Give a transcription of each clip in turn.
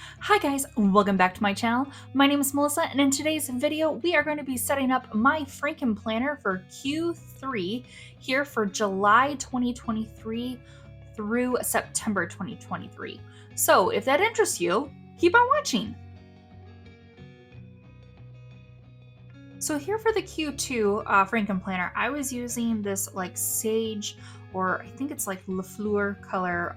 Hi guys, welcome back to my channel. My name is Melissa, and in today's video we are going to be setting up my Frankenplanner for Q3 here for July 2023 through September 2023. So if that interests you, keep on watching. So here for the Q2 Frankenplanner, I was using this like sage, or I think it's like LaFleur color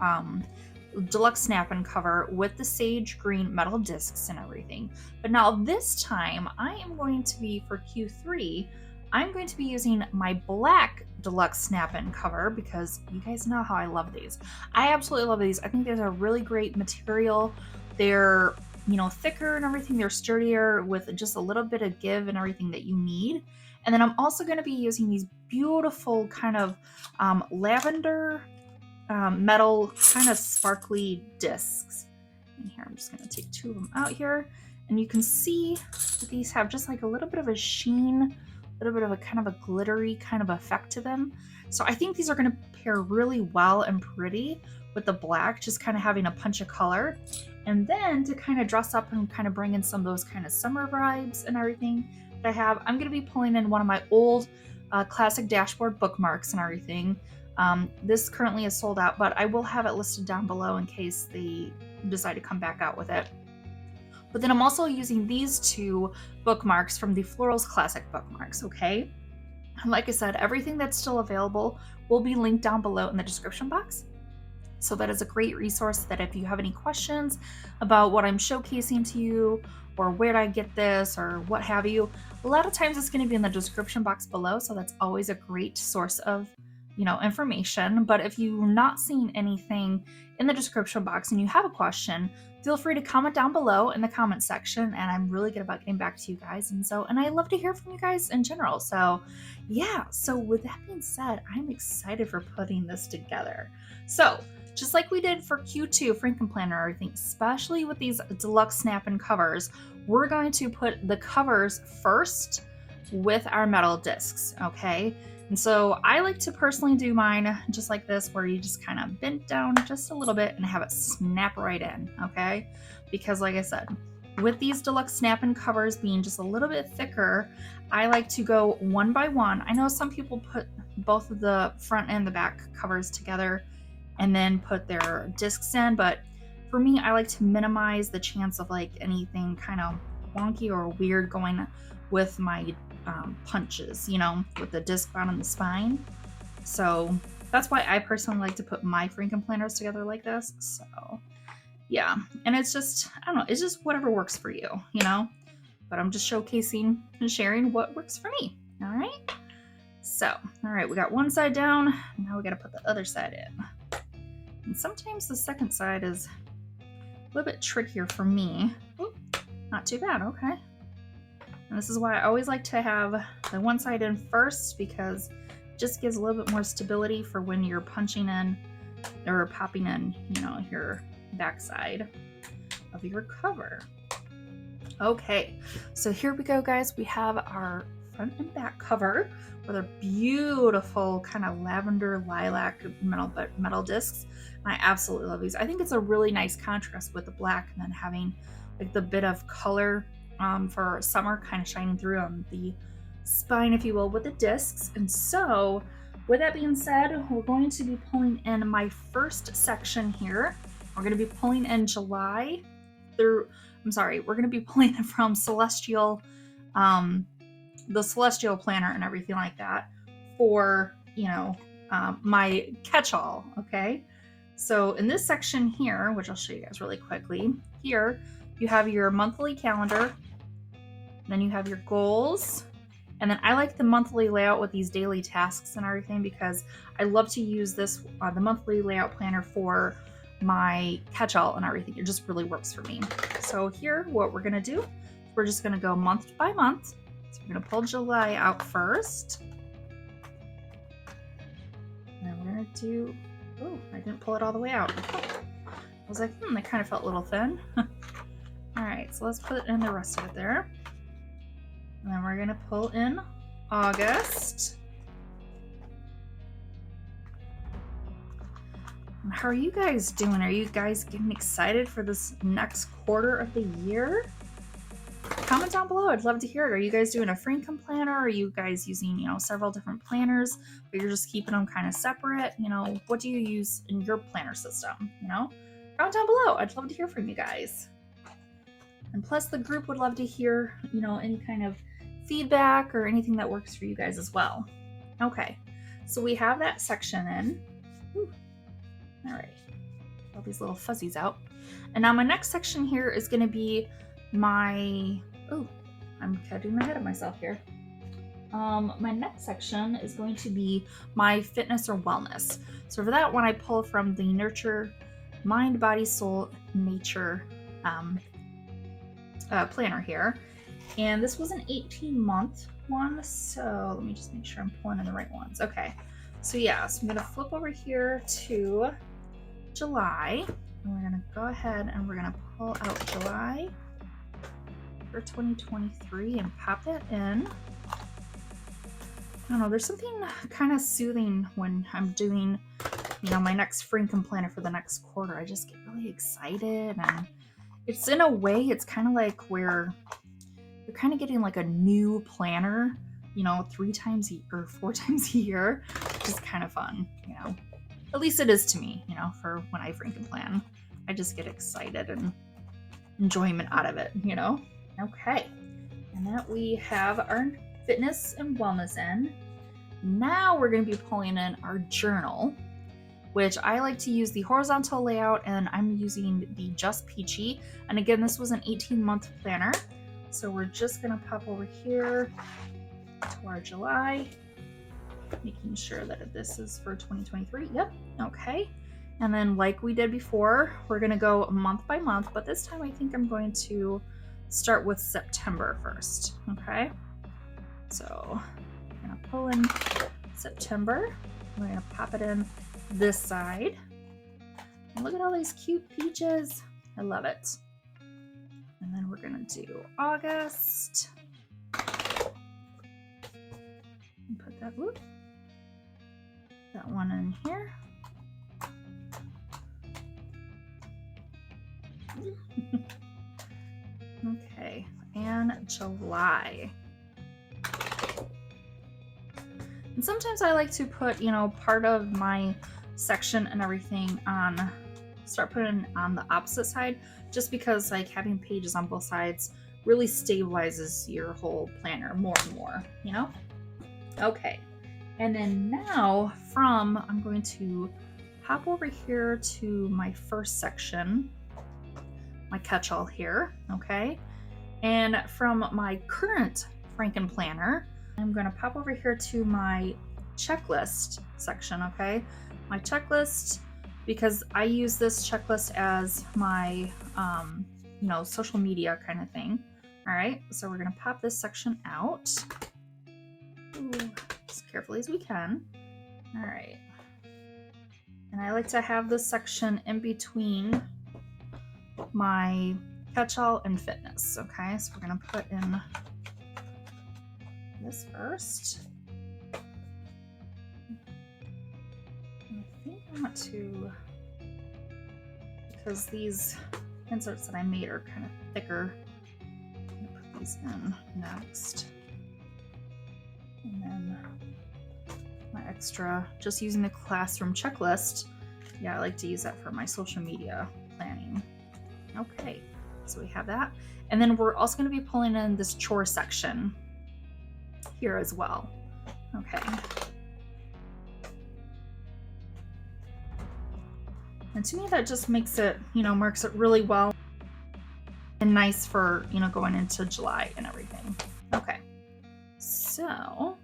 deluxe snap-in cover with the sage green metal discs and everything. But now this time I am going to be, for Q3, I'm going to be using my black deluxe snap-in cover because you guys know how I love these. I absolutely love these. I think these are really great material. They're, you know, thicker and everything. They're sturdier with just a little bit of give and everything that you need. And then I'm also going to be using these beautiful kind of lavender metal kind of sparkly discs. And here I'm just going to take two of them out here, and you can see that these have just like a little bit of a sheen, a little bit of a kind of a glittery kind of effect to them. So I think these are going to pair really well and pretty with the black, just kind of having a punch of color. And then to kind of dress up and kind of bring in some of those kind of summer vibes and everything that I have, I'm going to be pulling in one of my old classic dashboard bookmarks and everything. This currently is sold out, but I will have it listed down below in case they decide to come back out with it. But then I'm also using these two bookmarks from the Florals Classic bookmarks, okay? And like I said, everything that's still available will be linked down below in the description box. So that is a great resource that if you have any questions about what I'm showcasing to you, or where did I get this, or what have you, a lot of times it's going to be in the description box below. So that's always a great source of, you know, information. But if you're not seeing anything in the description box and you have a question, feel free to comment down below in the comment section, and I'm really good about getting back to you guys. And I love to hear from you guys in general. So yeah, so with that being said, I'm excited for putting this together. So just like we did for Q2 Frankenplanner, I think, especially with these deluxe snap-in covers, we're going to put the covers first with our metal discs, okay? And so I like to personally do mine just like this, where you just kind of bend down just a little bit and have it snap right in, okay? Because like I said, with these deluxe snap-in covers being just a little bit thicker, I like to go one by one. I know some people put both of the front and the back covers together and then put their discs in, but for me, I like to minimize the chance of like anything kind of wonky or weird going with my punches, you know, with the disc bound in the spine. So that's why I personally like to put my Frankenplanners together like this. So yeah, and it's just, I don't know, it's just whatever works for you, you know, but I'm just showcasing and sharing what works for me. All right. So, all right, we got one side down. Now we got to put the other side in. And sometimes the second side is a little bit trickier for me. Ooh, not too bad, okay. And this is why I always like to have the one side in first, because it just gives a little bit more stability for when you're punching in or popping in, you know, your backside of your cover. Okay, so here we go, guys. We have our front and back cover with our beautiful kind of lavender lilac metal discs. And I absolutely love these. I think it's a really nice contrast with the black, and then having like the bit of color for summer kind of shining through on the spine, if you will, with the discs. And so with that being said, we're going to be pulling in my first section here. We're going to be pulling in July through, we're going to be pulling it from Celestial, the Celestial Planner and everything like that for, you know, my catch-all, okay? So in this section here, which I'll show you guys really quickly, here you have your monthly calendar, then you have your goals, and then I like the monthly layout with these daily tasks and everything, because I love to use this, the monthly layout planner, for my catch-all and everything. It just really works for me. So here, what we're gonna do, we're just gonna go month by month. So we're gonna pull July out first. And we're gonna do, oh, I didn't pull it all the way out. I was like, that kind of felt a little thin. All right, so let's put in the rest of it there. And then we're gonna pull in August. How are you guys doing? Are you guys getting excited for this next quarter of the year? Comment down below. I'd love to hear it. Are you guys doing a Frankenplanner? Are you guys using, several different planners, but you're just keeping them kind of separate? What do you use in your planner system? Comment down below. I'd love to hear from you guys. And plus, the group would love to hear, any kind of feedback or anything that works for you guys as well. Okay, so we have that section in. Ooh. All right, all these little fuzzies out. And now my next section here is going to be my, I'm getting ahead of myself here. My next section is going to be my fitness or wellness. So for that one, I pull from the Nurture Mind, Body, Soul, Nature planner here. And this was an 18-month one. So let me just make sure I'm pulling in the right ones. Okay. So yeah, so I'm going to flip over here to July. And we're going to go ahead and we're going to pull out July for 2023 and pop that in. I don't know, there's something kind of soothing when I'm doing, my next Frankenplanner for the next quarter. I just get really excited, and it's in a way, it's kind of like where you're kind of getting like a new planner, 3 times or 4 times a year, which is kind of fun, At least it is to me, for when I Frankenplan. I just get excited and enjoyment out of it, Okay, and that we have our fitness and wellness in. Now we're going to be pulling in our journal, which I like to use the horizontal layout, and I'm using the Just Peachy. And again, this was an 18-month planner. So we're just going to pop over here to our July, making sure that this is for 2023. Yep. Okay. And then like we did before, we're going to go month by month, but this time I think I'm going to start with September first. Okay. So I'm going to pull in September. We're going to pop it in this side. And look at all these cute peaches. I love it. And then we're going to do August. And put that one in here. Okay, and July. And sometimes I like to put, part of my section and everything start putting on the opposite side, just because like having pages on both sides really stabilizes your whole planner more and more, Okay, and then now I'm going to hop over here to my first section, my catch-all here, okay? And from my current Frankenplanner, I'm going to pop over here to my checklist section, okay? My checklist, because I use this checklist as my, social media kind of thing. All right, so we're going to pop this section out. Ooh, as carefully as we can. All right. And I like to have this section in between my catch-all and fitness, okay? So we're going to put in this first. And I think I want to, because these inserts that I made are kind of thicker, I'm going to put these in next. And then my extra, just using the classroom checklist. Yeah, I like to use that for my social media planning. Okay, so we have that. And then we're also going to be pulling in this chore section here as well. Okay. And to me, that just makes it, marks it really well and nice for, going into July and everything. Okay. So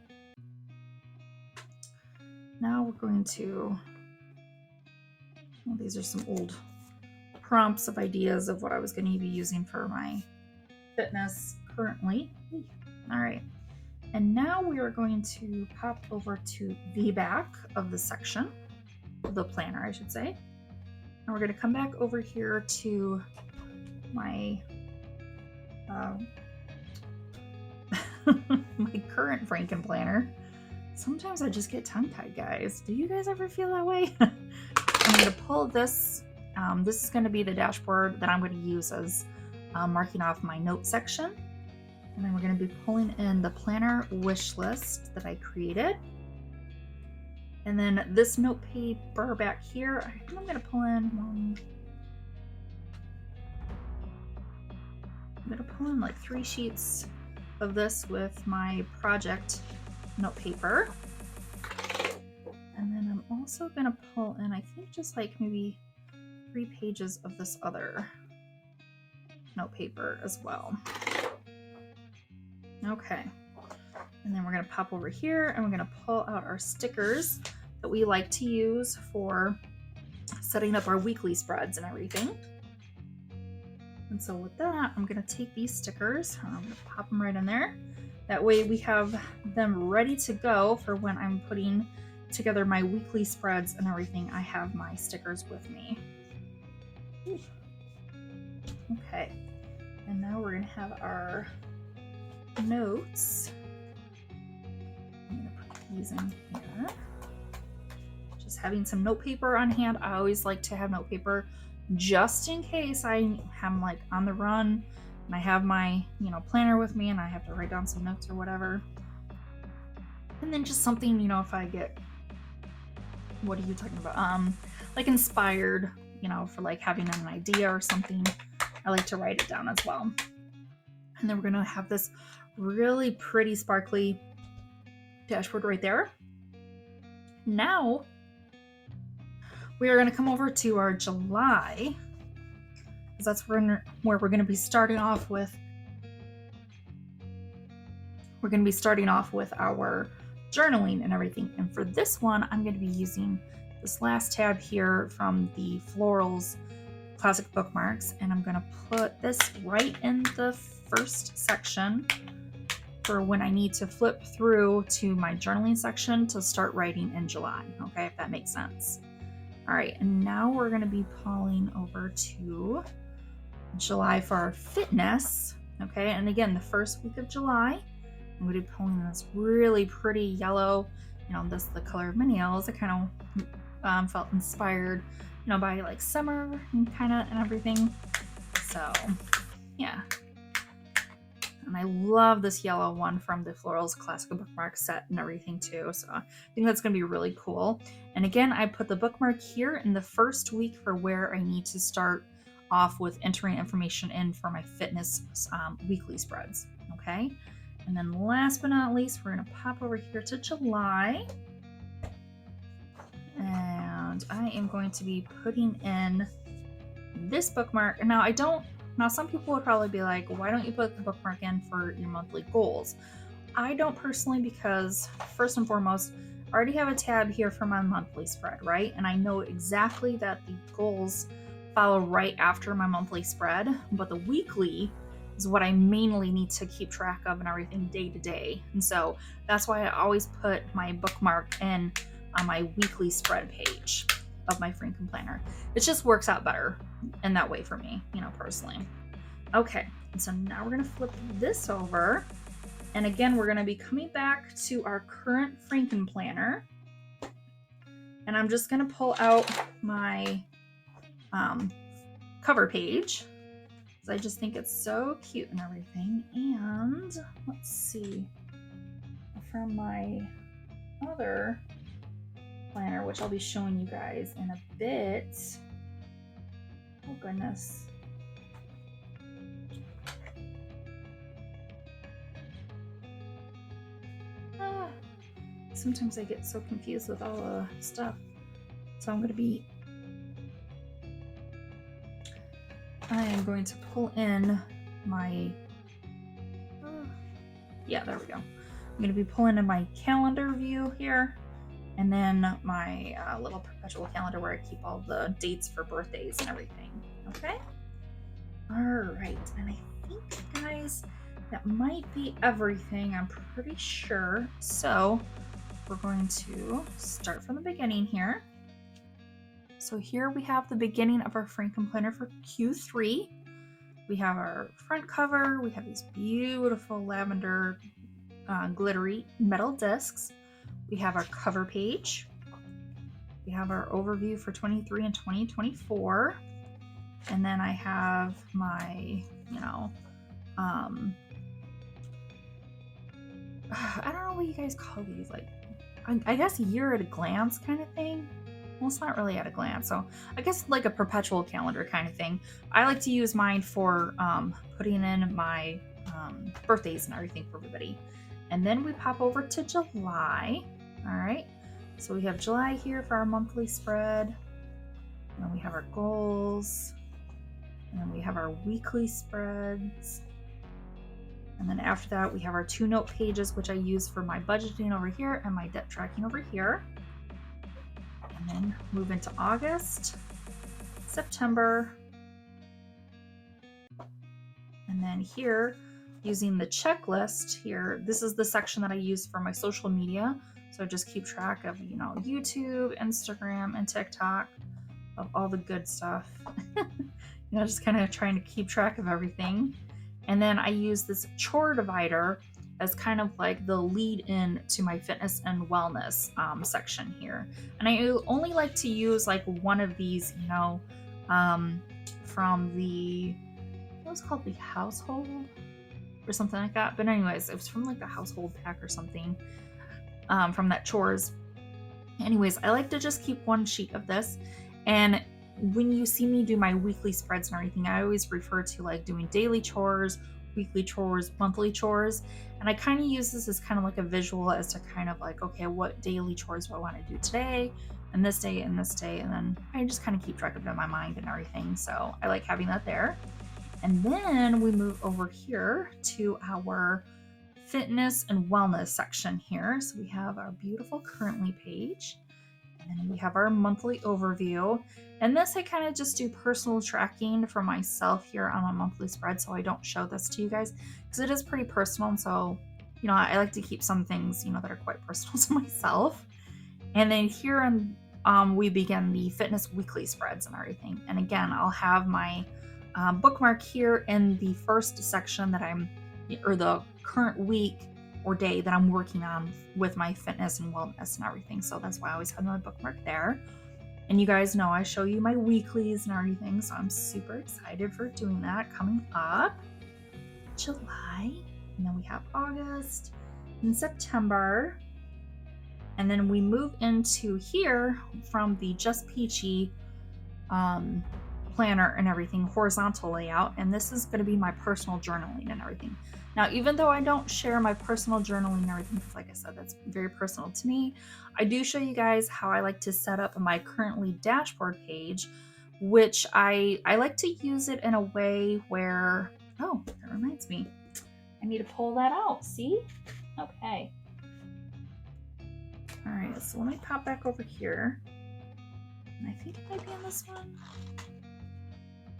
now we're going to, well, these are some old prompts of ideas of what I was going to be using for my fitness currently. All right. And now we are going to pop over to the back of the section, the planner, I should say. And we're going to come back over here to my my current Frankenplanner. Sometimes I just get tongue-tied, guys. Do you guys ever feel that way? I'm going to pull this. This is going to be the dashboard that I'm going to use as marking off my note section. And then we're going to be pulling in the planner wish list that I created. And then this note paper back here, I think I'm going to pull in I'm going to pull in like 3 sheets of this with my project note paper. And then I'm also going to pull in, I think, just like maybe 3 pages of this other note paper as well. Okay. And then we're going to pop over here and we're going to pull out our stickers that we like to use for setting up our weekly spreads and everything. And so with that, I'm going to take these stickers, I'm going to pop them right in there. That way we have them ready to go for when I'm putting together my weekly spreads and everything. I have my stickers with me. Okay, and now we're going to have our notes. I'm going to put these in here. Just having some note paper on hand. I always like to have note paper just in case I am like on the run and I have my, planner with me and I have to write down some notes or whatever. And then just something, if I get, what are you talking about? Like inspired, for like having an idea or something. I like to write it down as well. And then we're going to have this really pretty sparkly dashboard right there. Now we are going to come over to our July, because that's where we're going to be starting off with. We're going to be starting off with our journaling and everything. And for this one, I'm going to be using this last tab here from the Florals Classic Bookmarks, and I'm going to put this right in the first section for when I need to flip through to my journaling section to start writing in July. Okay, if that makes sense. All right, and now we're going to be pulling over to July for our fitness. Okay, and again, the first week of July, I'm going to be pulling this really pretty yellow. This is the color of my nails. I kind of felt inspired, by like summer and everything. So, yeah. And I love this yellow one from the Florals Classic Bookmark set and everything too. So I think that's going to be really cool. And again, I put the bookmark here in the first week for where I need to start off with entering information in for my fitness weekly spreads. Okay. And then last but not least, we're going to pop over here to July. And I am going to be putting in this bookmark. Now, some people would probably be like, why don't you put the bookmark in for your monthly goals? I don't personally, because first and foremost, I already have a tab here for my monthly spread, right? And I know exactly that the goals follow right after my monthly spread, but the weekly is what I mainly need to keep track of and everything day to day. And so that's why I always put my bookmark in on my weekly spread page of my Frankenplanner. It just works out better in that way for me, personally. Okay, and so now we're gonna flip this over. And again, we're gonna be coming back to our current Frankenplanner. And I'm just gonna pull out my cover page, because I just think it's so cute and everything. And let's see, from my other planner, which I'll be showing you guys in a bit. Oh goodness. Sometimes I get so confused with all the stuff. So I am going to pull in my, there we go. I'm going to be pulling in my calendar view here. And then my little perpetual calendar where I keep all the dates for birthdays and everything. Okay? All right. And I think, guys, that might be everything. I'm pretty sure. So we're going to start from the beginning here. So here we have the beginning of our Frankenplanner for Q3. We have our front cover. We have these beautiful lavender glittery metal discs. We have our cover page. We have our overview for 23 and 2024. And then I have my, you know, I don't know what you guys call these, like, I guess year at a glance kind of thing. Well, it's not really at a glance, so I guess like a perpetual calendar kind of thing. I like to use mine for putting in my birthdays and everything for everybody. And then we pop over to July. All right, so we have July here for our monthly spread. And then we have our goals. And then we have our weekly spreads. And then after that, we have our 2-note pages, which I use for my budgeting over here and my debt tracking over here. And then move into August, September. And then here, using the checklist here, this is the section that I use for my social media. So I just keep track of, you know, YouTube, Instagram, and TikTok, of all the good stuff. You know, just kind of trying to keep track of everything. And then I use this chore divider as kind of like the lead in to my fitness and wellness section here. And I only like to use like one of these, you know, from the, what was called, the household or something like that. But anyways, it was from like the household pack or something from that chores. Anyways, I like to just keep one sheet of this. And when you see me do my weekly spreads and everything, I always refer to like doing daily chores, weekly chores, monthly chores. And I kind of use this as kind of like a visual as to kind of like, okay, what daily chores do I want to do today and this day and this day? And then I just kind of keep track of it in my mind and everything. So I like having that there. And then we move over here to our fitness and wellness section here. So we have our beautiful currently page. And then we have our monthly overview. And this I kind of just do personal tracking for myself here on a monthly spread, so I don't show this to you guys because it is pretty personal. And so, you know, I like to keep some things, you know, that are quite personal to myself. And then here we begin the fitness weekly spreads and everything. And again, I'll have my bookmark here in the first section that or the current week or day that I'm working on with my fitness and wellness and everything. So that's why I always have my bookmark there. And you guys know I show you my weeklies and everything. So I'm super excited for doing that coming up. July, and then we have August and September. And then we move into here from the Just Peachy planner and everything, horizontal layout. And this is going to be my personal journaling and everything. Now, even though I don't share my personal journaling and everything, because like I said, that's very personal to me, I do show you guys how I like to set up my currently dashboard page, which I like to use it in a way where, oh, that reminds me, I need to pull that out, see? Okay. All right, so let me pop back over here. And I think it might be in this one.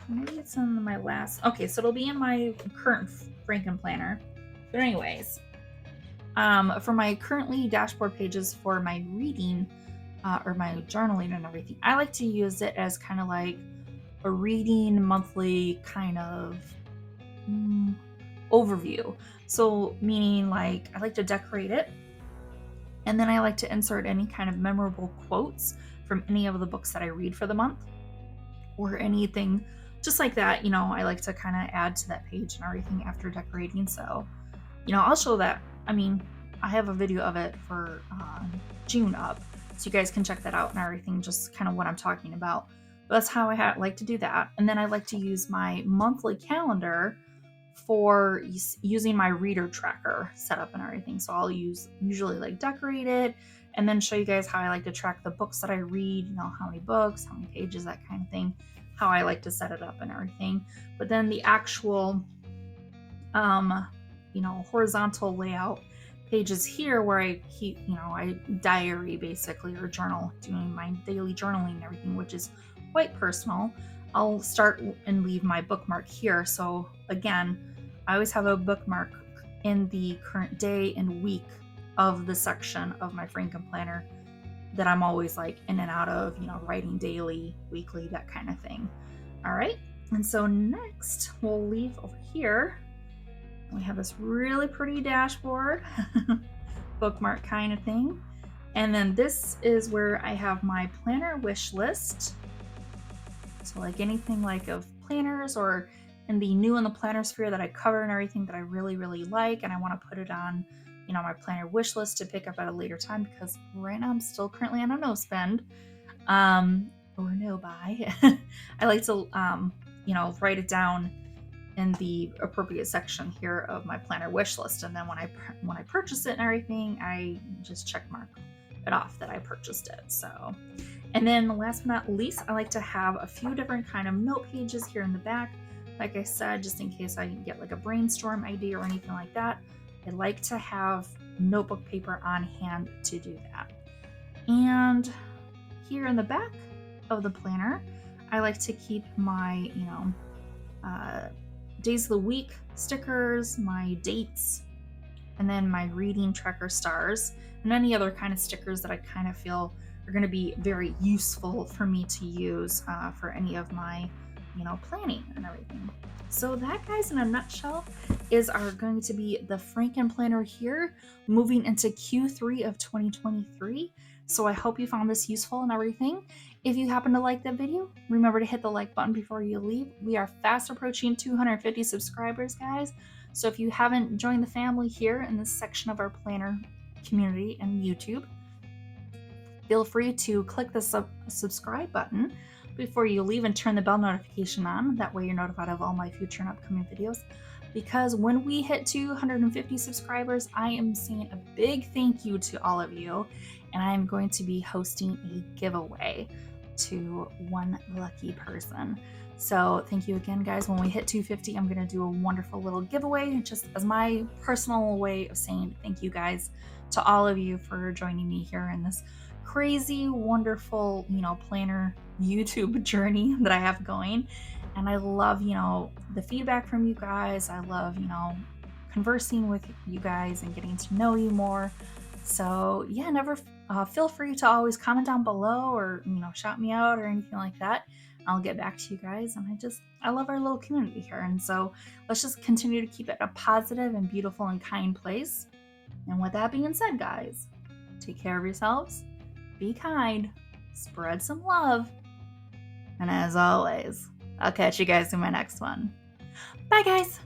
Maybe it's in my last. Okay, so it'll be in my current Frankenplanner. But anyways, for my currently dashboard pages for my reading or my journaling and everything, I like to use it as kind of like a reading monthly kind of overview. So meaning like I like to decorate it, and then I like to insert any kind of memorable quotes from any of the books that I read for the month or anything just like that. You know, I like to kind of add to that page and everything after decorating. So, you know, I'll show that. I mean, I have a video of it for June up, so you guys can check that out and everything, just kind of what I'm talking about. But that's how I like to do that. And then I like to use my monthly calendar for using my reader tracker setup and everything. So I'll usually like decorate it and then show you guys how I like to track the books that I read, you know, how many books, how many pages, that kind of thing, how I like to set it up and everything. But then the actual, you know, horizontal layout pages here where I keep, you know, I diary basically or journal, doing my daily journaling and everything, which is quite personal. I'll start and leave my bookmark here. So again, I always have a bookmark in the current day and week of the section of my Frankenplanner that I'm always like in and out of, you know, writing daily, weekly, that kind of thing. All right. And so next we'll leave over here. We have this really pretty dashboard bookmark kind of thing. And then this is where I have my planner wish list. So like anything like of planners or in the new in the planner sphere that I cover and everything that I really, really like. And I want to put it on, my planner wish list to pick up at a later time, because right now I'm still currently on a no spend, or no buy. I like to, write it down in the appropriate section here of my planner wish list. And then when I purchase it and everything, I just check mark it off that I purchased it. So, and then last but not least, I like to have a few different kind of note pages here in the back. Like I said, just in case I get like a brainstorm idea or anything like that, I like to have notebook paper on hand to do that. And here in the back of the planner, I like to keep my, days of the week stickers, my dates, and then my reading tracker stars, and any other kind of stickers that I kind of feel are going to be very useful for me to use for any of my, planning and everything. So that, guys, in a nutshell, is going to be the Frankenplanner here, moving into Q3 of 2023. So I hope you found this useful and everything. If you happen to like that video, remember to hit the like button before you leave. We are fast approaching 250 subscribers, guys. So if you haven't joined the family here in this section of our planner community and YouTube, feel free to click the subscribe button before you leave and turn the bell notification on. That way you're notified of all my future and upcoming videos. Because when we hit 250 subscribers, I am saying a big thank you to all of you, and I'm going to be hosting a giveaway to one lucky person. So thank you again, guys. When we hit 250, I'm going to do a wonderful little giveaway, just as my personal way of saying thank you, guys, to all of you for joining me here in this crazy, wonderful, planner YouTube journey that I have going. And I love, the feedback from you guys. I love, conversing with you guys and getting to know you more. So yeah, never feel free to always comment down below or, shout me out or anything like that. I'll get back to you guys. And I love our little community here. And so let's just continue to keep it a positive and beautiful and kind place. And with that being said, guys, take care of yourselves, be kind, spread some love. And as always, I'll catch you guys in my next one. Bye, guys.